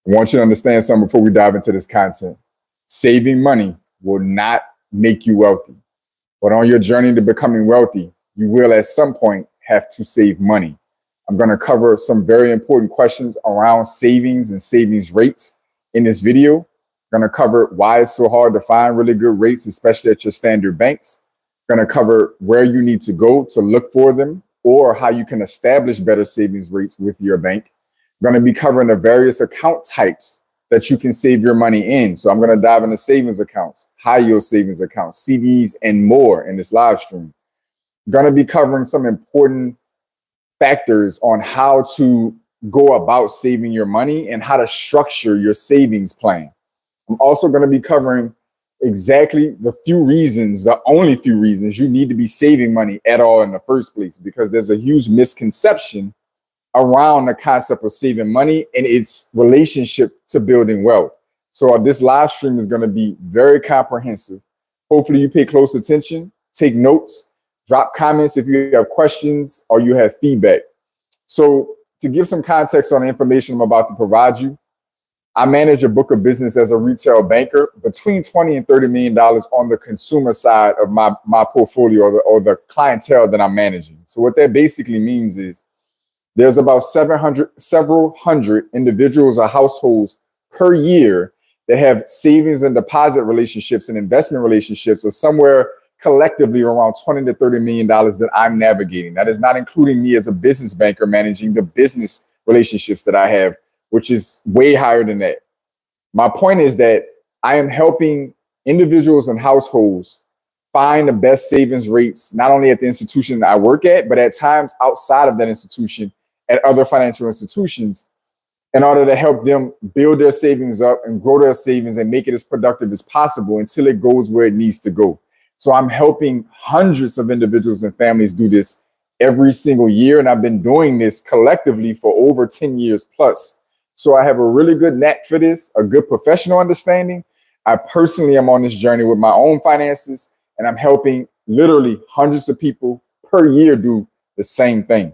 I want you to understand something before we dive into this content. Saving money will not make you wealthy, but on your journey to becoming wealthy, you will at some point have to save money. I'm going to cover some very important questions around savings and savings rates in this video. I'm going to cover why it's so hard to find really good rates, especially at your standard banks. I'm going to cover where you need to go to look for them or how you can establish better savings rates with your bank. I'm going to be covering the various account types that you can save your money in. So I'm going to dive into savings accounts, high yield savings accounts, CDs, and more in this live stream. I'm going to be covering some important factors on how to go about saving your money and how to structure your savings plan. I'm also going to be covering exactly the few reasons, the only few reasons you need to be saving money at all in the first place, because there's a huge misconception around the concept of saving money and its relationship to building wealth. So this live stream is going to be very comprehensive. Hopefully you pay close attention, take notes, drop comments if you have questions or you have feedback. So to give some context on the information I'm about to provide you, I manage a book of business as a retail banker between $20 and $30 million on the consumer side of my portfolio or the clientele that I'm managing. So what that basically means is there's about several hundred individuals or households per year that have savings and deposit relationships and investment relationships of somewhere collectively around $20 to $30 million that I'm navigating. That is not including me as a business banker managing the business relationships that I have, which is way higher than that. My point is that I am helping individuals and households find the best savings rates, not only at the institution that I work at, but at times outside of that institution at other financial institutions in order to help them build their savings up and grow their savings and make it as productive as possible until it goes where it needs to go. So I'm helping hundreds of individuals and families do this every single year. And I've been doing this collectively for over 10 years plus. So I have a really good knack for this, a good professional understanding. I personally am on this journey with my own finances, and I'm helping literally hundreds of people per year do the same thing.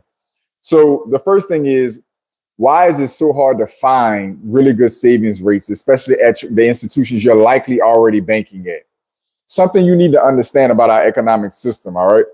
So the first thing is, why is it so hard to find really good savings rates, especially at the institutions you're likely already banking at? Something you need to understand about our economic system, all right?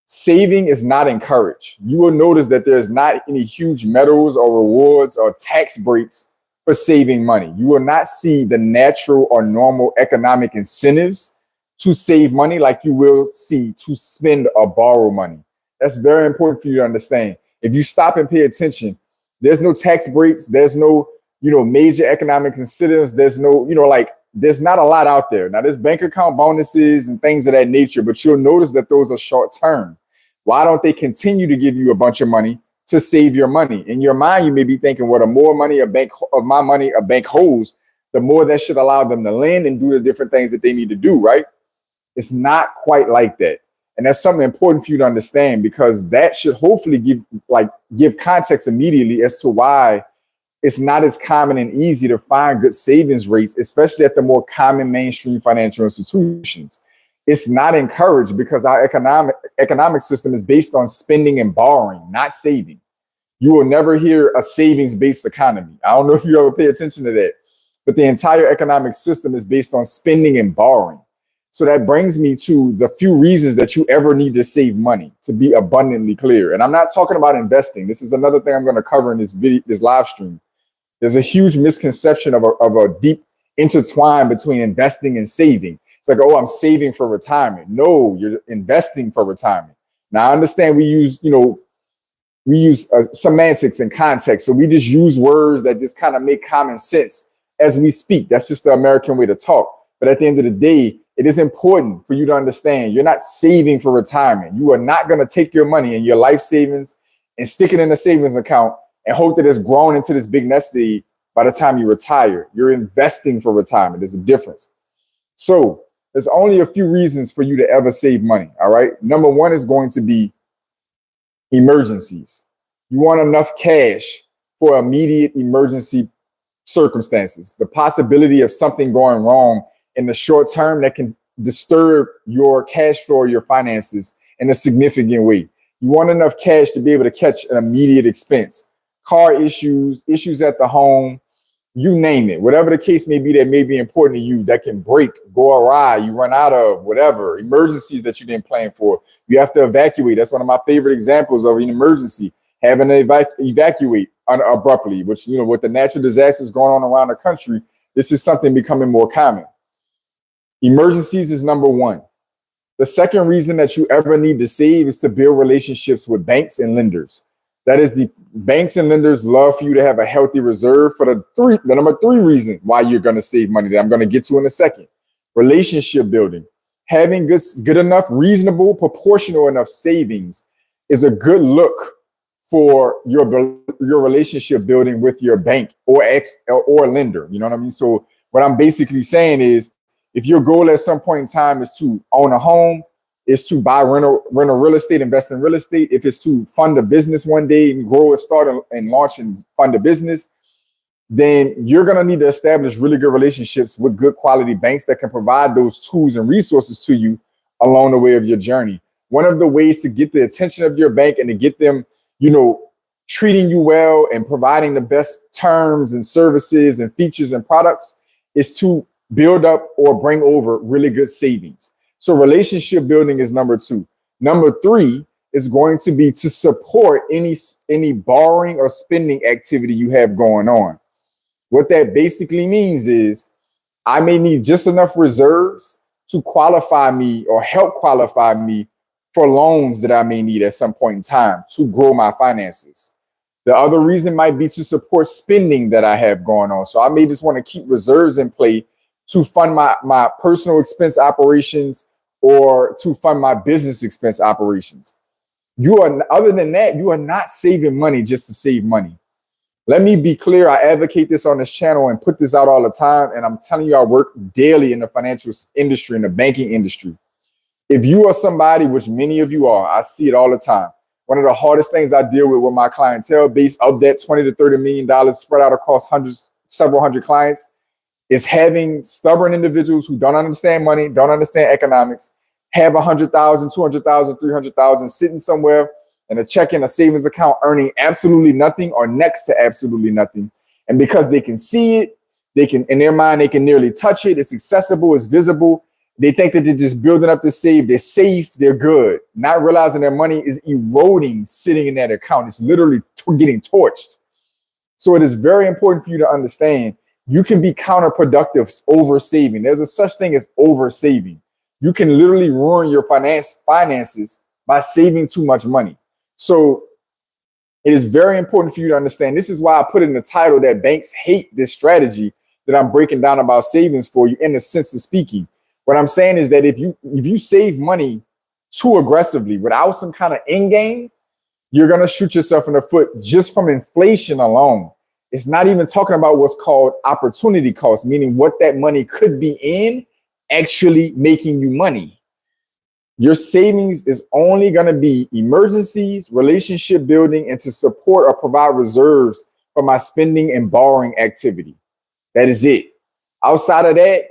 Saving is not encouraged. You will notice that there's not any huge medals or rewards or tax breaks for saving money. You will not see the natural or normal economic incentives to save money like you will see to spend or borrow money. That's very important for you to understand. If you stop and pay attention, there's no tax breaks. There's no, major economic incentives. There's no, there's not a lot out there. Now, there's bank account bonuses and things of that nature, but you'll notice that those are short term. Why don't they continue to give you a bunch of money to save your money? In your mind, you may be thinking, well, the more money a bank holds, the more that should allow them to lend and do the different things that they need to do, right? It's not quite like that. And that's something important for you to understand, because that should hopefully give context immediately as to why it's not as common and easy to find good savings rates, especially at the more common mainstream financial institutions. It's not encouraged because our economic system is based on spending and borrowing, not saving. You will never hear a savings-based economy. I don't know if you ever pay attention to that, but the entire economic system is based on spending and borrowing. So that brings me to the few reasons that you ever need to save money, to be abundantly clear. And I'm not talking about investing. This is another thing I'm going to cover in this live stream. There's a huge misconception of a deep intertwine between investing and saving. It's like, oh, I'm saving for retirement. No, you're investing for retirement. Now, I understand we use semantics and context. So we just use words that just kind of make common sense as we speak. That's just the American way to talk. But at the end of the day, it is important for you to understand you're not saving for retirement. You are not going to take your money and your life savings and stick it in a savings account and hope that it's grown into this big nest egg by the time you retire. You're investing for retirement. There's a difference. So there's only a few reasons for you to ever save money. All right. Number one is going to be emergencies. You want enough cash for immediate emergency circumstances. The possibility of something going wrong in the short term that can disturb your cash flow or your finances in a significant way. You want enough cash to be able to catch an immediate expense. Car issues at the home, you name it, whatever the case may be that may be important to you, that can break, go awry, you run out of, whatever, emergencies that you didn't plan for. You have to evacuate. That's one of my favorite examples of an emergency, having to evacuate abruptly, which, you know, with the natural disasters going on around the country, this is something becoming more common. Emergencies is number one. The second reason that you ever need to save is to build relationships with banks and lenders. That is, the banks and lenders love for you to have a healthy reserve for the number three reason why you're going to save money that I'm going to get to in a second. Relationship building. Having good enough, reasonable, proportional enough savings is a good look for your relationship building with your bank or lender. You know what I mean? So what I'm basically saying is, if your goal at some point in time is to own a home, is to buy rental real estate, invest in real estate, if it's to fund a business one day and grow and start and launch and fund a business, then you're going to need to establish really good relationships with good quality banks that can provide those tools and resources to you along the way of your journey. One of the ways to get the attention of your bank and to get them, you know, treating you well and providing the best terms and services and features and products is to build up or bring over really good savings. So relationship building is number two. Number three is going to be to support any borrowing or spending activity you have going on. What that basically means is I may need just enough reserves to qualify me or help qualify me for loans that I may need at some point in time to grow my finances. The other reason might be to support spending that I have going on. So I may just want to keep reserves in play to fund my personal expense operations or to fund my business expense operations. Other than that, you are not saving money just to save money. Let me be clear. I advocate this on this channel and put this out all the time. And I'm telling you, I work daily in the financial industry, in the banking industry. If you are somebody, which many of you are, I see it all the time. One of the hardest things I deal with my clientele base of that $20 to $30 million spread out across several hundred clients is having stubborn individuals who don't understand money, don't understand economics, have 100,000, 200,000, 300,000 sitting somewhere in a checking, a savings account, earning absolutely nothing or next to absolutely nothing. And because they can see it, they can, in their mind, they can nearly touch it. It's accessible, it's visible. They think that they're just building up to save. They're safe, they're good, not realizing their money is eroding, sitting in that account. It's literally getting torched. So it is very important for you to understand you can be counterproductive over saving. There's a such thing as over saving. You can literally ruin your finances by saving too much money. So it is very important for you to understand. This is why I put in the title that banks hate this strategy that I'm breaking down about savings for you in the sense of speaking. What I'm saying is that if you save money too aggressively without some kind of end game, you're going to shoot yourself in the foot just from inflation alone. It's not even talking about what's called opportunity cost, meaning what that money could be in actually making you money. Your savings is only going to be emergencies, relationship building, and to support or provide reserves for my spending and borrowing activity. That is it. Outside of that,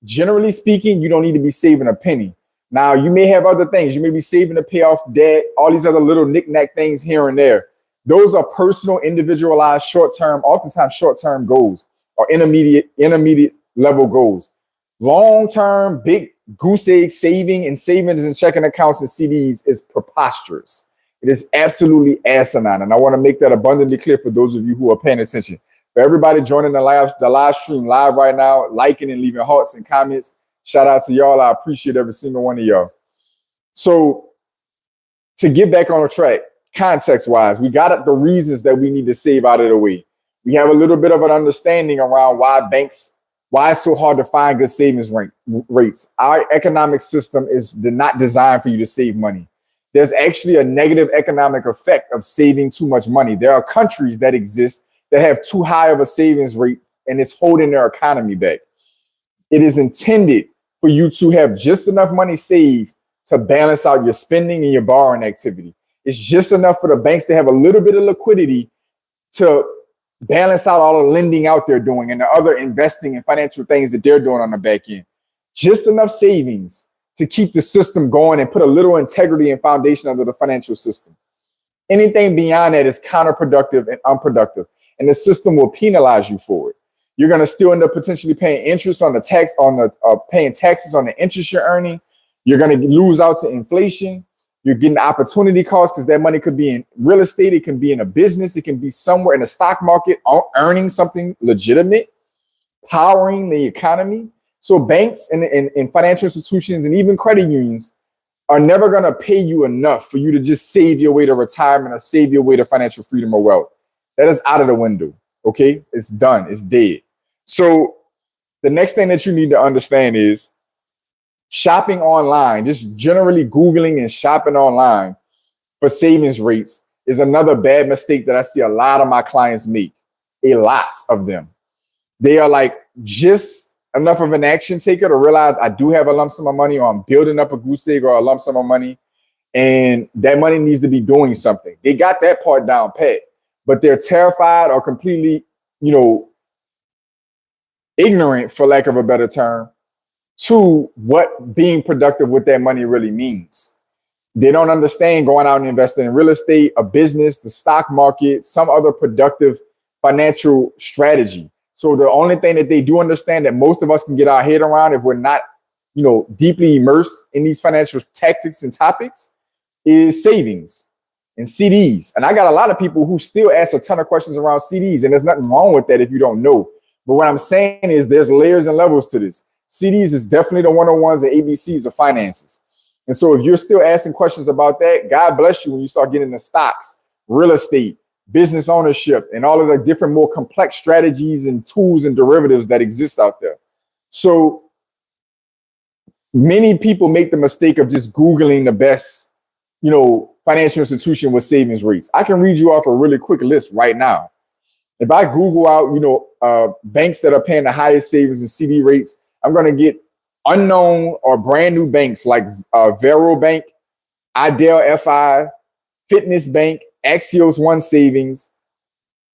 generally speaking, you don't need to be saving a penny. Now, you may have other things. You may be saving to pay off debt, all these other little knick-knack things here and there. Those are personal, individualized, oftentimes short-term goals or intermediate level goals. Long-term, big goose egg saving and savings and checking accounts and CDs is preposterous. It is absolutely asinine. And I want to make that abundantly clear for those of you who are paying attention. For everybody joining the live stream live right now, liking and leaving hearts and comments, shout out to y'all. I appreciate every single one of y'all. So to get back on the track, context-wise, we got the reasons that we need to save out of the way. We have a little bit of an understanding around why it's so hard to find good savings rates. Our economic system is not designed for you to save money. There's actually a negative economic effect of saving too much money. There are countries that exist that have too high of a savings rate and it's holding their economy back. It is intended for you to have just enough money saved to balance out your spending and your borrowing activity. It's just enough for the banks to have a little bit of liquidity to balance out all the lending out there doing and the other investing and financial things that they're doing on the back end. Just enough savings to keep the system going and put a little integrity and foundation under the financial system. Anything beyond that is counterproductive and unproductive, and the system will penalize you for it. You're going to still end up potentially paying interest on the tax on the paying taxes on the interest you're earning. You're going to lose out to inflation. You're getting opportunity costs because that money could be in real estate. It can be in a business. It can be somewhere in the stock market earning something legitimate, powering the economy. So banks and financial institutions and even credit unions are never going to pay you enough for you to just save your way to retirement or save your way to financial freedom or wealth. That is out of the window. Okay, it's done. It's dead. So the next thing that you need to understand is shopping online, just generally Googling and shopping online for savings rates is another bad mistake that I see a lot of my clients make. A lot of them. They are like just enough of an action taker to realize I do have a lump sum of money, or I'm building up a goose egg or a lump sum of money, and that money needs to be doing something. They got that part down pat, but they're terrified or completely, ignorant, for lack of a better term, to what being productive with that money really means. They don't understand going out and investing in real estate, a business, the stock market, some other productive financial strategy. So the only thing that they do understand that most of us can get our head around if we're not, deeply immersed in these financial tactics and topics is savings and CDs. And I got a lot of people who still ask a ton of questions around CDs, and there's nothing wrong with that if you don't know. But what I'm saying is there's layers and levels to this. CDs is definitely the 101s and ABCs of finances. And so if you're still asking questions about that, God bless you when you start getting into stocks, real estate, business ownership, and all of the different more complex strategies and tools and derivatives that exist out there. So many people make the mistake of just Googling the best, financial institution with savings rates. I can read you off a really quick list right now. If I Google out, banks that are paying the highest savings and CD rates, I'm going to get unknown or brand new banks like Vero Bank, Idel FI, Fitness Bank, Axios One Savings,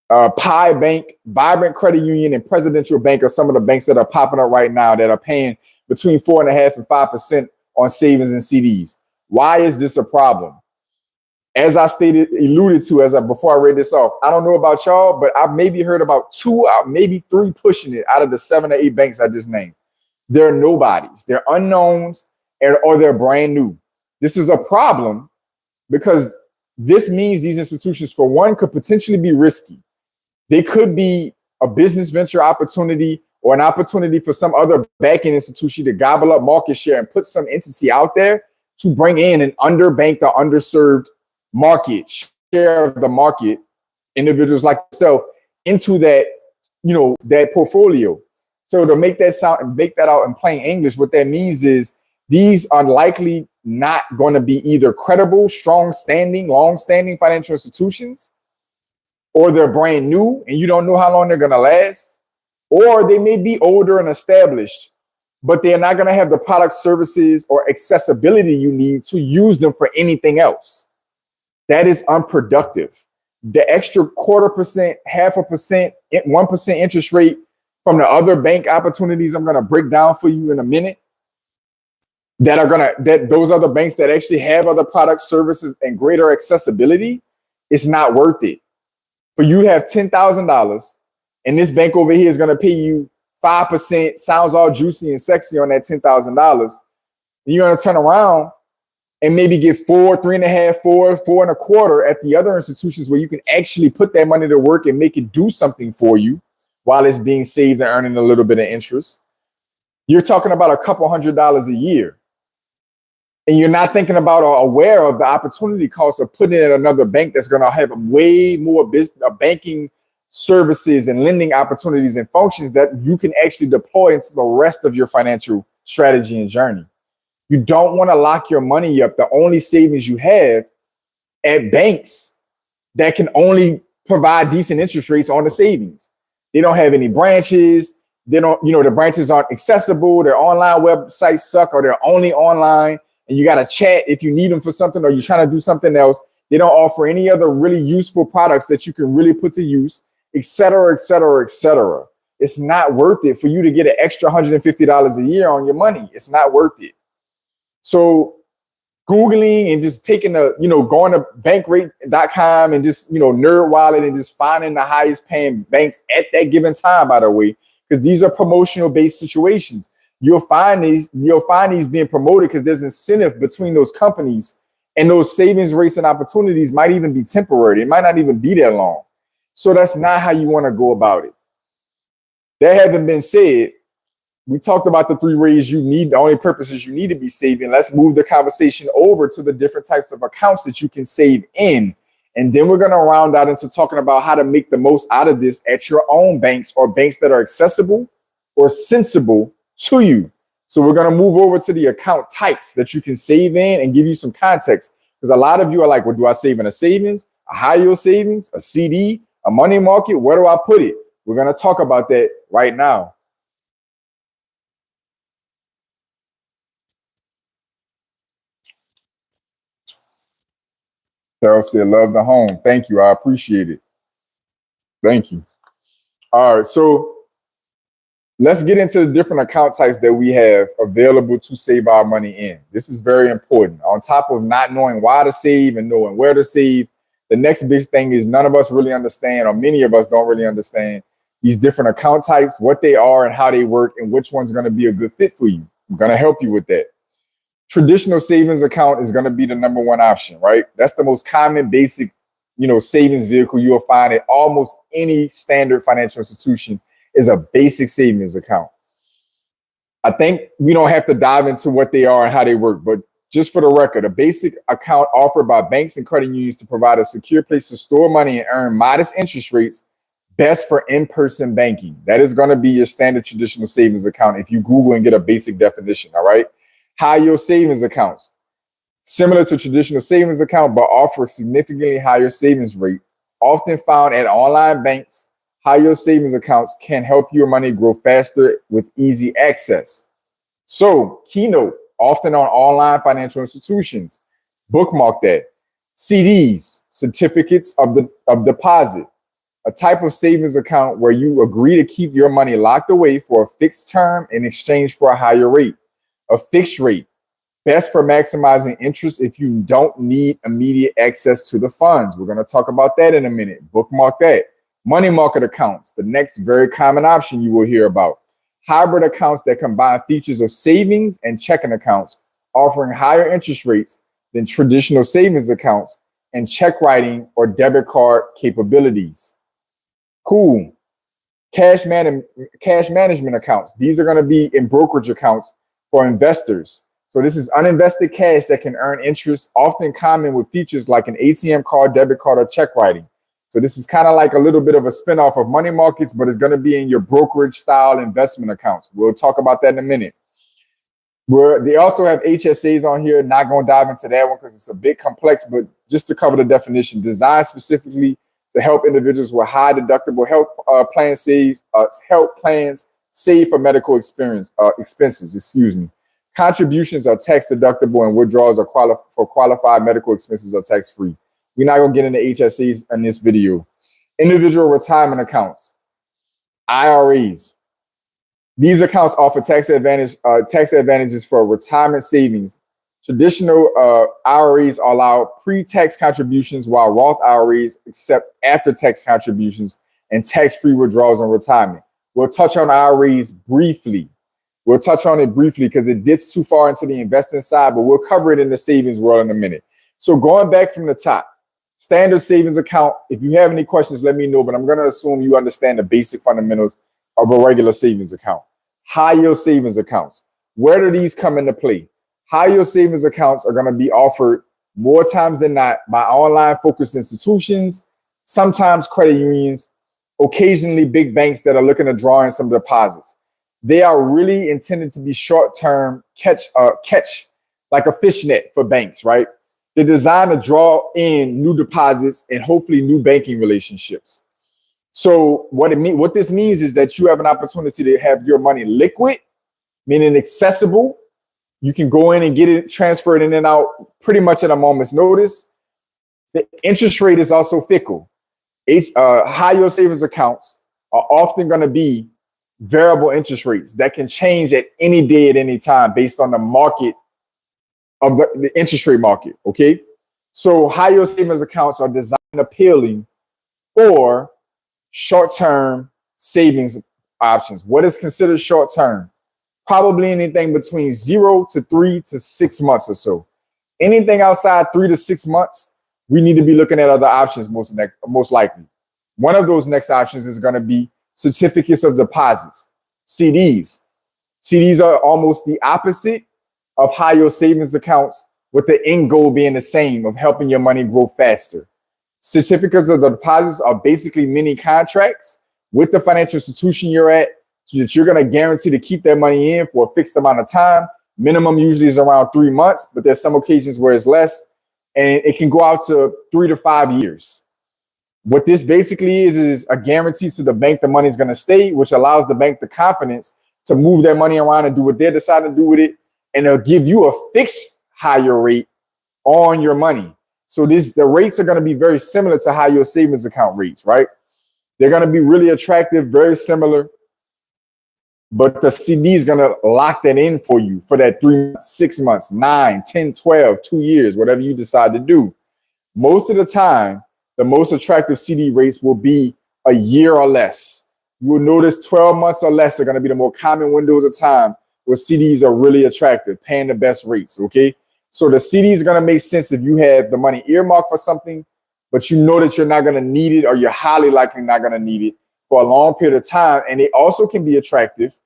Pi Bank, Vibrant Credit Union, and Presidential Bank are some of the banks that are popping up right now that are paying between 4.5% and 5% on savings and CDs. Why is this a problem? As I alluded to before I read this off, I don't know about y'all, but I've maybe heard about 2, maybe 3 pushing it out of the 7 or 8 banks I just named. They're nobodies, they're unknowns, or they're brand new. This is a problem because this means these institutions, for one, could potentially be risky. They could be a business venture opportunity or an opportunity for some other banking institution to gobble up market share and put some entity out there to bring in an underbanked or underserved market share of the market, individuals like yourself, into that, that portfolio. So to make that sound and make that out in plain English, what that means is these are likely not going to be either credible, long-standing financial institutions, or they're brand new and you don't know how long they're going to last, or they may be older and established, but they're not going to have the product, services, or accessibility you need to use them for anything else. That is unproductive. The extra 0.25%, 0.5%, 1% interest rate from the other bank opportunities I'm going to break down for you in a minute, that those other banks that actually have other products, services, and greater accessibility, it's not worth it. For you to have $10,000 and this bank over here is going to pay you 5%, sounds all juicy and sexy on that $10,000, you're going to turn around and maybe get 4, 3.5, 4, 4.25 at the other institutions where you can actually put that money to work and make it do something for you while it's being saved and earning a little bit of interest. You're talking about a couple $100s a year. And you're not thinking about or aware of the opportunity cost of putting it at another bank that's going to have way more banking services and lending opportunities and functions that you can actually deploy into the rest of your financial strategy and journey. You don't want to lock your money up, the only savings you have, at banks that can only provide decent interest rates on the savings. They don't have any branches. They don't, the branches aren't accessible. Their online websites suck, or they're only online. And you got to chat if you need them for something, or you're trying to do something else. They don't offer any other really useful products that you can really put to use, et cetera, et cetera, et cetera. It's not worth it for you to get an extra $150 a year on your money. It's not worth it. So Googling and just taking going to bankrate.com and just, Nerd Wallet and just finding the highest paying banks at that given time, by the way, because these are promotional based situations. You'll find these being promoted because there's incentive between those companies, and those savings rates and opportunities might even be temporary. It might not even be that long. So that's not how you want to go about it. That having been said, we talked about the 3 ways you need, the only purposes you need to be saving. Let's move the conversation over to the different types of accounts that you can save in. And then we're going to round out into talking about how to make the most out of this at your own banks, or banks that are accessible or sensible to you. So we're going to move over to the account types that you can save in and give you some context. Because a lot of you are like, well, do I save in a savings, a high yield savings, a CD, a money market? Where do I put it? We're going to talk about that right now. Carol said, love the home. Thank you. I appreciate it. Thank you. All right. So let's get into the different account types that we have available to save our money in. This is very important. On top of not knowing why to save and knowing where to save, the next big thing is none of us really understand, or many of us don't really understand, these different account types, what they are and how they work, and which one's going to be a good fit for you. I'm going to help you with that. Traditional savings account is going to be the number one option, right? That's the most common, basic, savings vehicle you'll find at almost any standard financial institution, is a basic savings account. I think we don't have to dive into what they are and how they work, but just for the record, a basic account offered by banks and credit unions to provide a secure place to store money and earn modest interest rates, best for in-person banking. That is going to be your standard traditional savings account if you Google and get a basic definition, all right? High yield savings accounts, similar to traditional savings account, but offer significantly higher savings rate, often found at online banks. High yield savings accounts can help your money grow faster with easy access. So, keynote, often on online financial institutions. Bookmark that. CDs, certificates of deposit, a type of savings account where you agree to keep your money locked away for a fixed term in exchange for a higher rate. A fixed rate, best for maximizing interest if you don't need immediate access to the funds. We're going to talk about that in a minute. Bookmark that. Money market accounts, the next very common option you will hear about. Hybrid accounts that combine features of savings and checking accounts, offering higher interest rates than traditional savings accounts, and check writing or debit card capabilities. Cool. Cash management accounts. These are going to be in brokerage accounts for investors. So this is uninvested cash that can earn interest, often common with features like an ATM card, debit card, or check writing. So this is kind of like a little bit of a spinoff of money markets, but it's going to be in your brokerage style investment accounts. We'll talk about that in a minute. They also have HSAs on here. Not going to dive into that one because it's a bit complex, but just to cover the definition, designed specifically to help individuals with high deductible health plans save for medical expenses. Contributions are tax deductible and withdrawals are for qualified medical expenses are tax free. We're not going to get into HSAs in this video. Individual retirement accounts, IRAs. These accounts offer tax advantages for retirement savings. Traditional IRAs allow pre-tax contributions, while Roth IRAs accept after-tax contributions and tax-free withdrawals in retirement. We'll touch on IRAs briefly. We'll touch on it briefly because it dips too far into the investing side, but we'll cover it in the savings world in a minute. So going back from the top, standard savings account. If you have any questions, let me know, but I'm going to assume you understand the basic fundamentals of a regular savings account. High yield savings accounts. Where do these come into play? High yield savings accounts are going to be offered more times than not by online focused institutions, sometimes credit unions, occasionally big banks that are looking to draw in some deposits. They are really intended to be short-term catch like a fishnet for banks, right? They're designed to draw in new deposits and hopefully new banking relationships. So what this means is that you have an opportunity to have your money liquid, meaning accessible. You can go in and get it transferred in and out pretty much at a moment's notice. The interest rate is also fickle. High yield savings accounts are often going to be variable interest rates that can change at any day at any time based on the market of the interest rate market. Okay. So high yield savings accounts are designed appealing for short-term savings options. What is considered short term? Probably anything between 0 to 3 to 6 months or so. Anything outside 3 to 6 months, we need to be looking at other options most likely. One of those next options is going to be certificates of deposits, CDs. CDs are almost the opposite of high yield savings accounts, with the end goal being the same of helping your money grow faster. Certificates of deposits are basically mini contracts with the financial institution you're at, so that you're going to guarantee to keep that money in for a fixed amount of time. Minimum usually is around 3 months, but there's some occasions where it's less, and it can go out to 3 to 5 years. What this basically is a guarantee to the bank the money is going to stay, which allows the bank the confidence to move their money around and do what they decide to do with it, and they'll give you a fixed higher rate on your money. So the rates are going to be very similar to high yield savings account rates, right? They're going to be really attractive, very similar. But the CD is going to lock that in for you for that 3 months, 6 months, 9, 10, 12, 2 years, whatever you decide to do. Most of the time, the most attractive CD rates will be a year or less. You will notice 12 months or less are going to be the more common windows of time where CDs are really attractive, paying the best rates, okay? So the CD is going to make sense if you have the money earmarked for something, but you know that you're not going to need it, or you're highly likely not going to need it for a long period of time. And they also can be attractive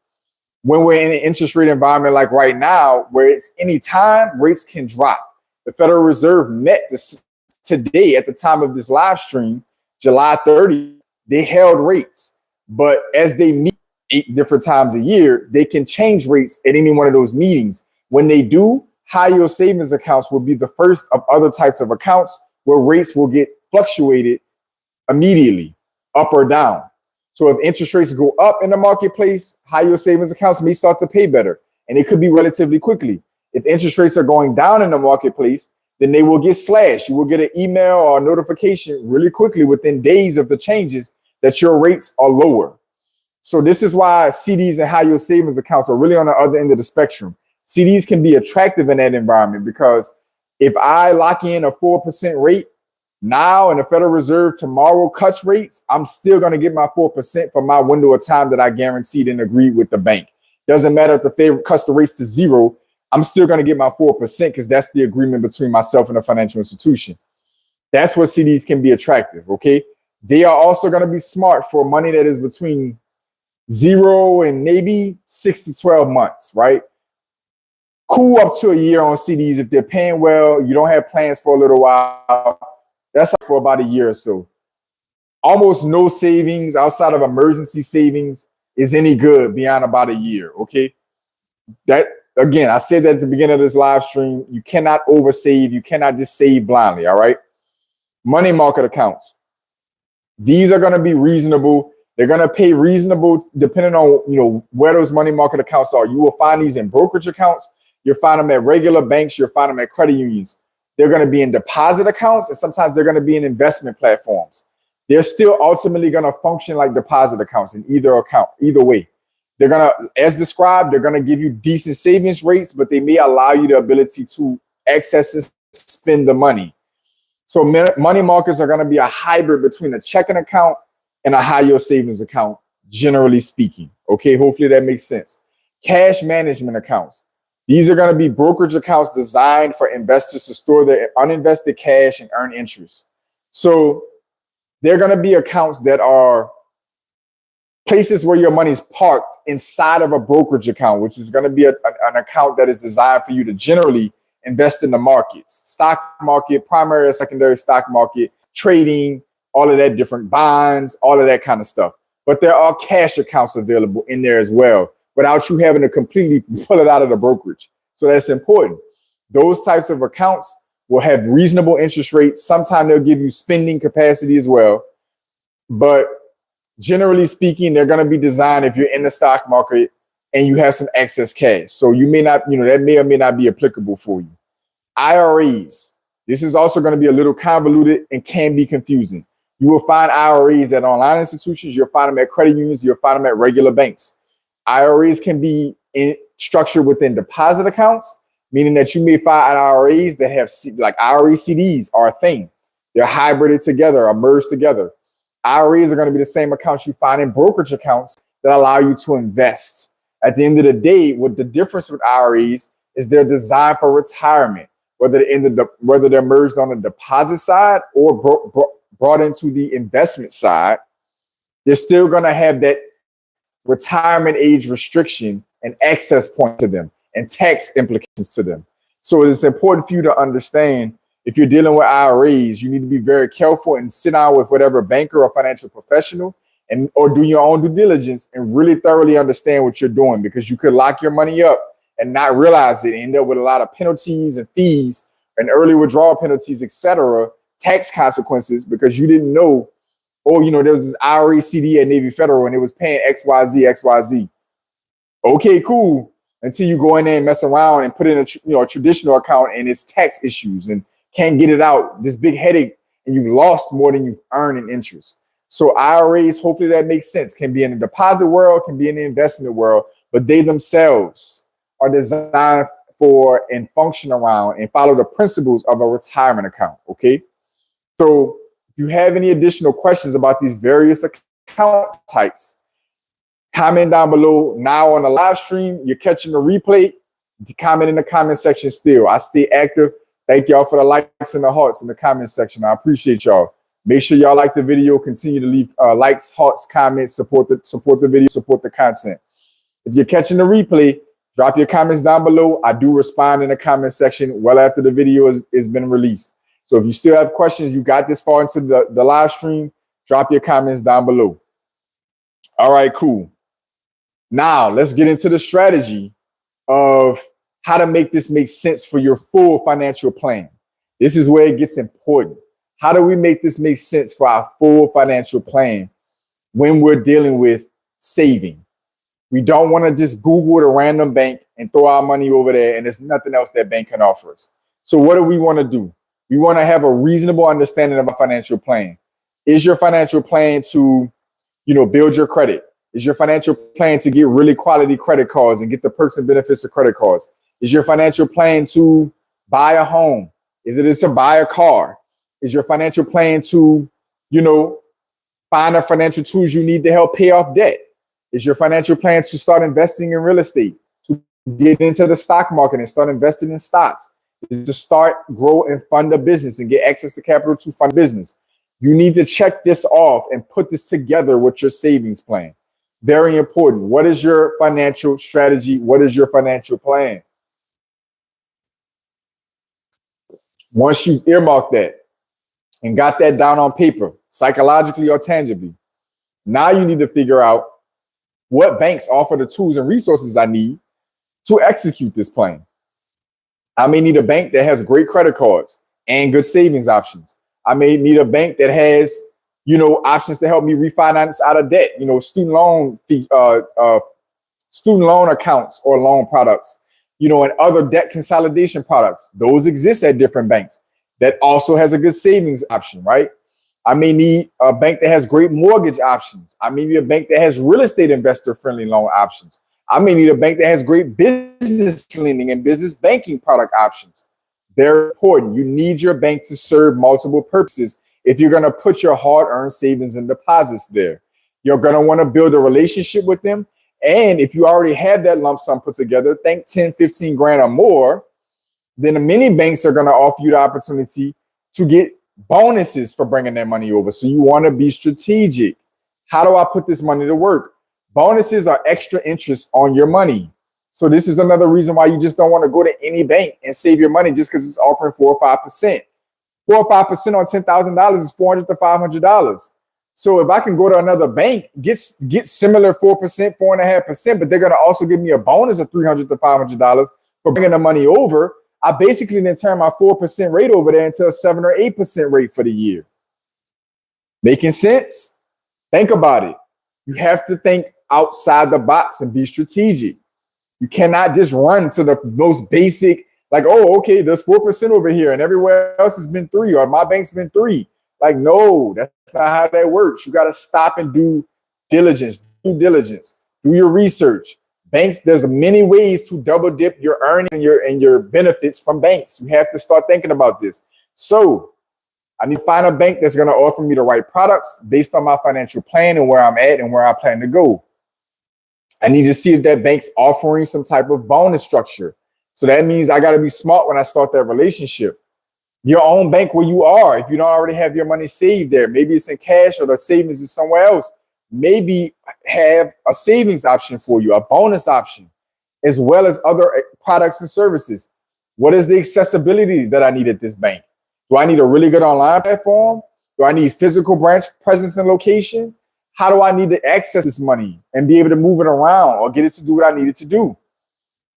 when we're in an interest rate environment like right now, where it's any time rates can drop. The Federal Reserve met this today at the time of this live stream, July 30, they held rates. But as they meet 8 different times a year, they can change rates at any one of those meetings. When they do, high yield savings accounts will be the first of other types of accounts where rates will get fluctuated immediately, up or down. So if interest rates go up in the marketplace, high yield savings accounts may start to pay better, and it could be relatively quickly. If interest rates are going down in the marketplace, then they will get slashed. You will get an email or a notification really quickly within days of the changes that your rates are lower. So this is why CDs and high yield savings accounts are really on the other end of the spectrum. CDs can be attractive in that environment because if I lock in a 4% rate now and the Federal Reserve tomorrow cuts rates, I'm still going to get my 4% for my window of time that I guaranteed and agreed with the bank. Doesn't matter if the Fed cuts the rates to 0, I'm still going to get my 4% because that's the agreement between myself and the financial institution. That's where CDs can be attractive, okay? They are also going to be smart for money that is between 0 and maybe 6 to 12 months, right? Cool up to a year on CDs if they're paying well. You don't have plans for a little while. That's for about a year or so. Almost no savings outside of emergency savings is any good beyond about a year, okay? That, again, I said that at the beginning of this live stream. You cannot oversave. You cannot just save blindly, all right? Money market accounts. These are going to be reasonable. They're going to pay reasonable depending on, where those money market accounts are. You will find these in brokerage accounts. You'll find them at regular banks. You'll find them at credit unions. They're going to be in deposit accounts, and sometimes they're going to be in investment platforms. They're still ultimately going to function like deposit accounts in either account, either way. They're going to, as described, they're going to give you decent savings rates, but they may allow you the ability to access and spend the money. So money markets are going to be a hybrid between a checking account and a high yield savings account, generally speaking. Okay, hopefully that makes sense. Cash management accounts. These are going to be brokerage accounts designed for investors to store their uninvested cash and earn interest. So they're going to be accounts that are places where your money's parked inside of a brokerage account, which is going to be an account that is designed for you to generally invest in the markets, stock market, primary or secondary stock market, trading, all of that, different bonds, all of that kind of stuff. But there are cash accounts available in there as well, without you having to completely pull it out of the brokerage. So that's important. Those types of accounts will have reasonable interest rates. Sometimes they'll give you spending capacity as well. But generally speaking, they're going to be designed if you're in the stock market and you have some excess cash. So you may not, that may or may not be applicable for you. IRAs. This is also going to be a little convoluted and can be confusing. You will find IRAs at online institutions. You'll find them at credit unions. You'll find them at regular banks. IRAs can be structured within deposit accounts, meaning that you may find IRAs that have like IRA CDs are a thing. They're hybrided together or merged together. IRAs are going to be the same accounts you find in brokerage accounts that allow you to invest. At the end of the day, what the difference with IRAs is they're designed for retirement, whether they're merged on the deposit side or brought into the investment side. They're still going to have that retirement age restriction and access point to them and tax implications to them. So it's important for you to understand, if you're dealing with IRAs, you need to be very careful and sit down with whatever banker or financial professional or do your own due diligence and really thoroughly understand what you're doing, because you could lock your money up and not realize it and end up with a lot of penalties and fees and early withdrawal penalties, etc., tax consequences, because you didn't know, there was this IRA CD at Navy Federal and it was paying XYZ. Okay, cool. Until you go in there and mess around and put in a traditional account and it's tax issues and can't get it out. This big headache, and you've lost more than you've earned in interest. So IRAs, hopefully that makes sense, can be in the deposit world, can be in the investment world, but they themselves are designed for and function around and follow the principles of a retirement account. Okay. So if you have any additional questions about these various account types, comment down below now on the live stream. You're catching the replay, comment in the comment section still. I stay active. Thank y'all for the likes and the hearts in the comment section. I appreciate y'all. Make sure y'all like the video. Continue to leave likes, hearts, comments, support the video, support the content. If you're catching the replay, drop your comments down below. I do respond in the comment section well after the video has been released. So if you still have questions, you got this far into the live stream, drop your comments down below. All right, cool. Now let's get into the strategy of how to make this make sense for your full financial plan. This is where it gets important. How do we make this make sense for our full financial plan when we're dealing with saving? We don't want to just Google a random bank and throw our money over there and there's nothing else that bank can offer us. So what do we want to do? We want to have a reasonable understanding of a financial plan. Is your financial plan to, build your credit? Is your financial plan to get really quality credit cards and get the perks and benefits of credit cards? Is your financial plan to buy a home? Is it to buy a car? Is your financial plan to, find the financial tools you need to help pay off debt? Is your financial plan to start investing in real estate, to get into the stock market and start investing in stocks? Is to start, grow, and fund a business and get access to capital to fund business? You need to check this off and put this together with your savings plan. Very important. What is your financial strategy? What is your financial plan? Once you've earmarked that and got that down on paper, psychologically or tangibly, now you need to figure out what banks offer the tools and resources I need to execute this plan. I may need a bank that has great credit cards and good savings options. I may need a bank that has, options to help me refinance out of debt, student loan accounts or loan products, and other debt consolidation products. Those exist at different banks that also has a good savings option, right? I may need a bank that has great mortgage options. I may need a bank that has real estate investor friendly loan options. I may need a bank that has great business lending and business banking product options. Very important. You need your bank to serve multiple purposes if you're going to put your hard-earned savings and deposits there. You're going to want to build a relationship with them. And if you already have that lump sum put together, think 10, 15 grand or more, then the many banks are going to offer you the opportunity to get bonuses for bringing that money over. So you want to be strategic. How do I put this money to work? Bonuses are extra interest on your money. So this is another reason why you just don't want to go to any bank and save your money just because it's offering 4 or 5%. 4 or 5% on $10,000 is $400 to $500. So if I can go to another bank, get similar 4%, 4.5%, but they're going to also give me a bonus of $300 to $500 for bringing the money over, I basically then turn my 4% rate over there into a 7 or 8% rate for the year. Making sense? Think about it. You have to think outside the box and be strategic. You cannot just run to the most basic, like, oh, okay, there's 4% over here and everywhere else has been 3, or my bank's been 3. Like, no, that's not how that works. You got to stop and do due diligence, do your research. Banks, there's many ways to double dip your earnings and your benefits from banks. You have to start thinking about this. So I need to find a bank that's going to offer me the right products based on my financial plan and where I'm at and where I plan to go. I need to see if that bank's offering some type of bonus structure. So that means I got to be smart when I start that relationship. Your own bank where you are, if you don't already have your money saved there, maybe it's in cash or the savings is somewhere else. Maybe have a savings option for you, a bonus option, as well as other products and services. What is the accessibility that I need at this bank? Do I need a really good online platform? Do I need physical branch presence and location? How do I need to access this money and be able to move it around or get it to do what I need it to do?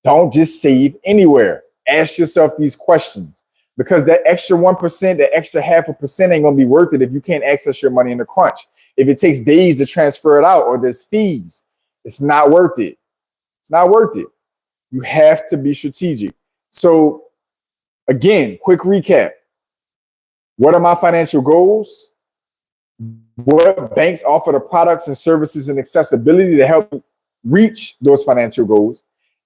Don't just save anywhere. Ask yourself these questions, because that extra 1%, that extra 0.5% ain't gonna be worth it if you can't access your money in a crunch. If it takes days to transfer it out or there's fees, it's not worth it. It's not worth it. You have to be strategic. So again, quick recap. What are my financial goals? What banks offer the products and services and accessibility to help me reach those financial goals?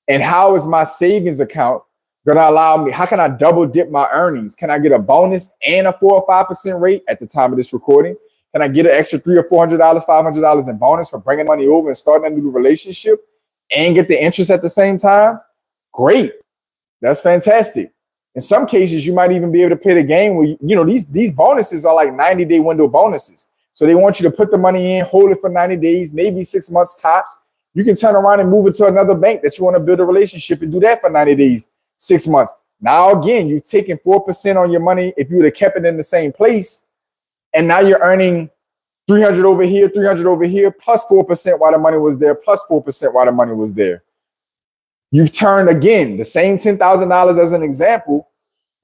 And how is my savings account going to allow me? How can I double dip my earnings? Can I get a bonus and a 4 or 5% rate at the time of this recording? Can I get an extra $300 or $400, $500 in bonus for bringing money over and starting a new relationship and get the interest at the same time? Great. That's fantastic. In some cases, you might even be able to play the game where, these bonuses are like 90-day window bonuses. So they want you to put the money in, hold it for 90 days, maybe 6 months tops. You can turn around and move it to another bank that you want to build a relationship and do that for 90 days, 6 months. Now, again, you've taken 4% on your money if you would have kept it in the same place. And now you're earning 300 over here, 300 over here, plus 4% while the money was there, plus 4% while the money was there. You've turned, again, the same $10,000 as an example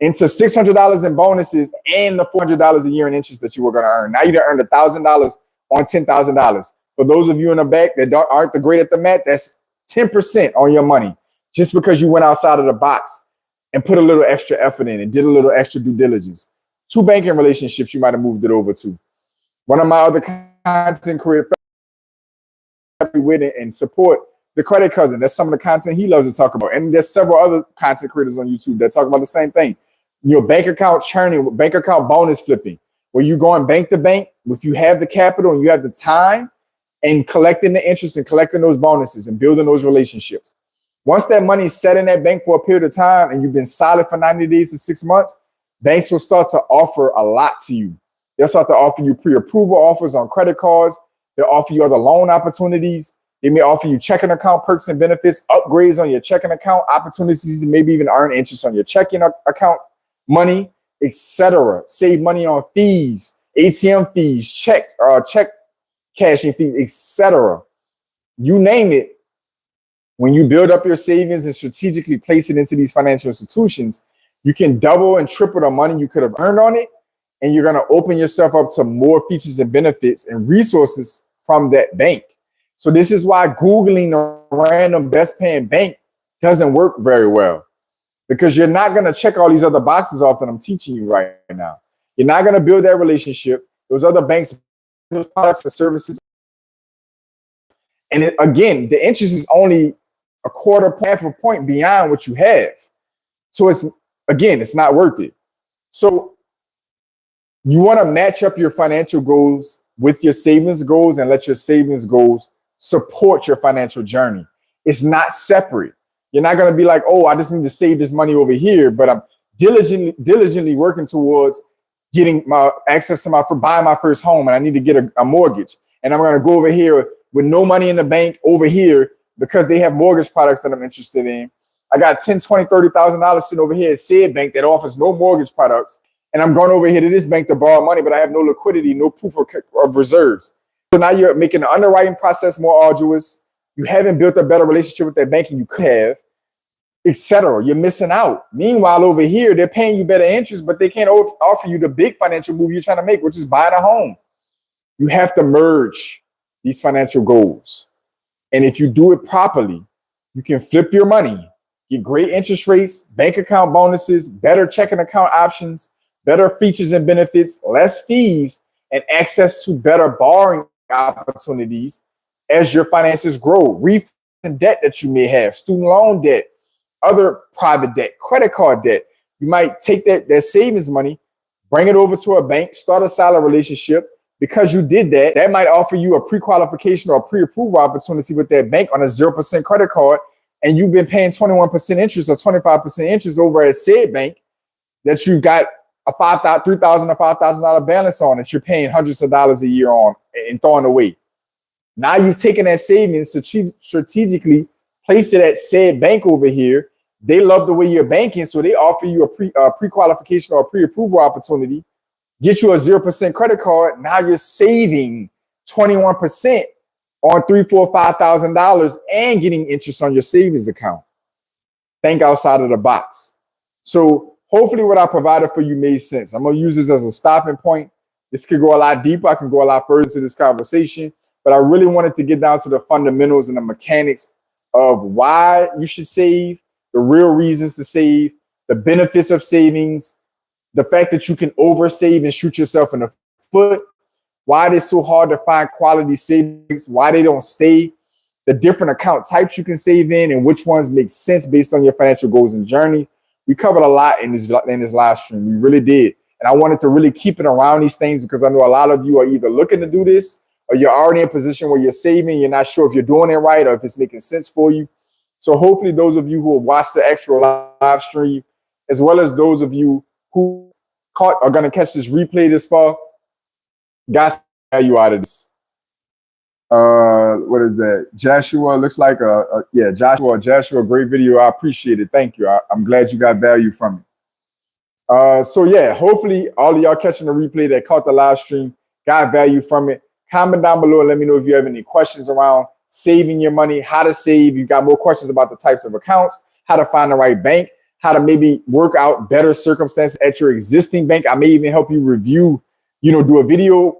into $600 in bonuses and the $400 a year in interest that you were going to earn. Now you done earned $1,000 on $10,000. For those of you in the back that aren't the great at the math, that's 10% on your money, just because you went outside of the box and put a little extra effort in and did a little extra due diligence. 2 banking relationships you might have moved it over to. One of my other content creators with it and support the Credit Cousin. That's some of the content he loves to talk about. And there's several other content creators on YouTube that talk about the same thing. Your bank account churning, bank account bonus flipping, where you go and bank to bank. If you have the capital and you have the time, and collecting the interest and collecting those bonuses and building those relationships. Once that money is set in that bank for a period of time and you've been solid for 90 days to 6 months, banks will start to offer a lot to you. They'll start to offer you pre-approval offers on credit cards. They'll offer you other loan opportunities. They may offer you checking account perks and benefits, upgrades on your checking account, opportunities to maybe even earn interest on your checking account money, etc. Save money on fees, ATM fees, check cashing fees, etc. You name it. When you build up your savings and strategically place it into these financial institutions, you can double and triple the money you could have earned on it, and you're going to open yourself up to more features and benefits and resources from that bank. So this is why Googling a random best paying bank doesn't work very well, because you're not going to check all these other boxes off that I'm teaching you right now. You're not going to build that relationship. Those other banks, those products and services. And again, the interest is only a quarter, half a point beyond what you have. So it's not worth it. So you want to match up your financial goals with your savings goals and let your savings goals support your financial journey. It's not separate. You're not going to be like, oh, I just need to save this money over here, but I'm diligently working towards getting my access to buying my first home, and I need to get a mortgage. And I'm going to go over here with no money in the bank over here because they have mortgage products that I'm interested in. I got $10,000, $20,000, $30,000 sitting over here at said bank that offers no mortgage products. And I'm going over here to this bank to borrow money, but I have no liquidity, no proof of reserves. So now you're making the underwriting process more arduous. You haven't built a better relationship with that bank and you could have, etc. You're missing out. Meanwhile, over here, they're paying you better interest, but they can't offer you the big financial move you're trying to make, which is buying a home. You have to merge these financial goals. And if you do it properly, you can flip your money, get great interest rates, bank account bonuses, better checking account options, better features and benefits, less fees, and access to better borrowing opportunities as your finances grow. Refinance debt that you may have, student loan debt, other private debt, credit card debt. You might take that savings money, bring it over to a bank, start a solid relationship, because you did that, that might offer you a pre-qualification or a pre-approval opportunity with that bank on a 0% credit card, and you've been paying 21% interest or 25% interest over at said bank that you've got a $3,000 or $5,000 balance on that you're paying hundreds of dollars a year on and throwing away. Now you've taken that savings, strategically placed it at said bank over here. They love the way you're banking, so they offer you a pre-qualification or a pre-approval opportunity, get you a 0% credit card. Now you're saving 21% on $3,000, $4,000, $5,000 and getting interest on your savings account. Think outside of the box. So hopefully what I provided for you made sense. I'm going to use this as a stopping point. This could go a lot deeper. I can go a lot further into this conversation, but I really wanted to get down to the fundamentals and the mechanics of why you should save, the real reasons to save, the benefits of savings, the fact that you can oversave and shoot yourself in the foot, why it is so hard to find quality savings, why they don't stay, the different account types you can save in, and which ones make sense based on your financial goals and journey. We covered a lot in this live stream. We really did. And I wanted to really keep it around these things because I know a lot of you are either looking to do this or you're already in a position where you're saving. You're not sure if you're doing it right or if it's making sense for you. So hopefully those of you who will watch the actual live stream, as well as those of you who are going to catch this replay this fall, got some value out of this. What is that? Joshua looks like yeah, Joshua, great video. I appreciate it. Thank you. I'm glad you got value from it. So yeah, hopefully all of y'all catching the replay that caught the live stream got value from it. Comment down below and let me know if you have any questions around saving your money, how to save. You got more questions about the types of accounts, how to find the right bank, how to maybe work out better circumstances at your existing bank. I may even help you review, do a video,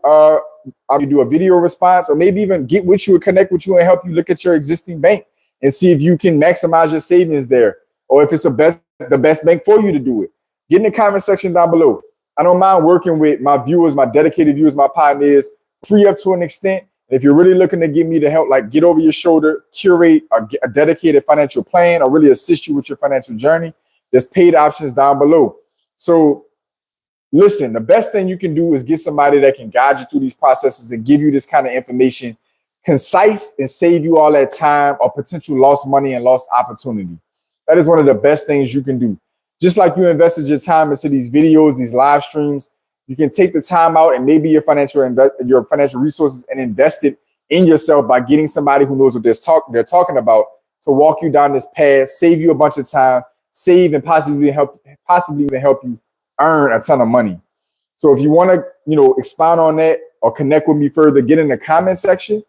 do a video response, or maybe even get with you or connect with you and help you look at your existing bank and see if you can maximize your savings there, or if it's the best bank for you to do it. Get in the comment section down below. I don't mind working with my viewers, my dedicated viewers, my pioneers, free up to an extent. If you're really looking to get me to help, like get over your shoulder, curate a dedicated financial plan, or really assist you with your financial journey, there's paid options down below. So listen, the best thing you can do is get somebody that can guide you through these processes and give you this kind of information, concise, and save you all that time or potential lost money and lost opportunity. That is one of the best things you can do. Just like you invested your time into these videos, these live streams, you can take the time out and maybe your financial resources and invest it in yourself by getting somebody who knows what they're talking about to walk you down this path, save you a bunch of time, save and possibly even help you earn a ton of money. So if you want to, expound on that or connect with me further, get in the comment section,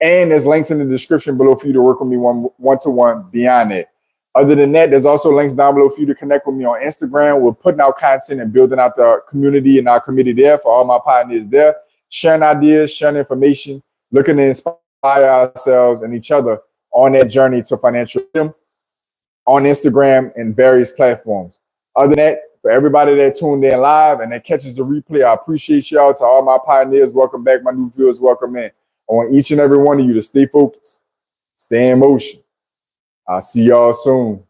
and there's links in the description below for you to work with me one-to-one beyond that. Other than that, there's also links down below for you to connect with me on Instagram. We're putting out content and building out the community and our committee there for all my pioneers there, sharing ideas, sharing information, looking to inspire ourselves and each other on that journey to financial freedom on Instagram and various platforms. Other than that, for everybody that tuned in live and that catches the replay, I appreciate y'all. To all my pioneers, welcome back. My new viewers, welcome in. I want each and every one of you to stay focused, stay in motion. I'll see y'all soon.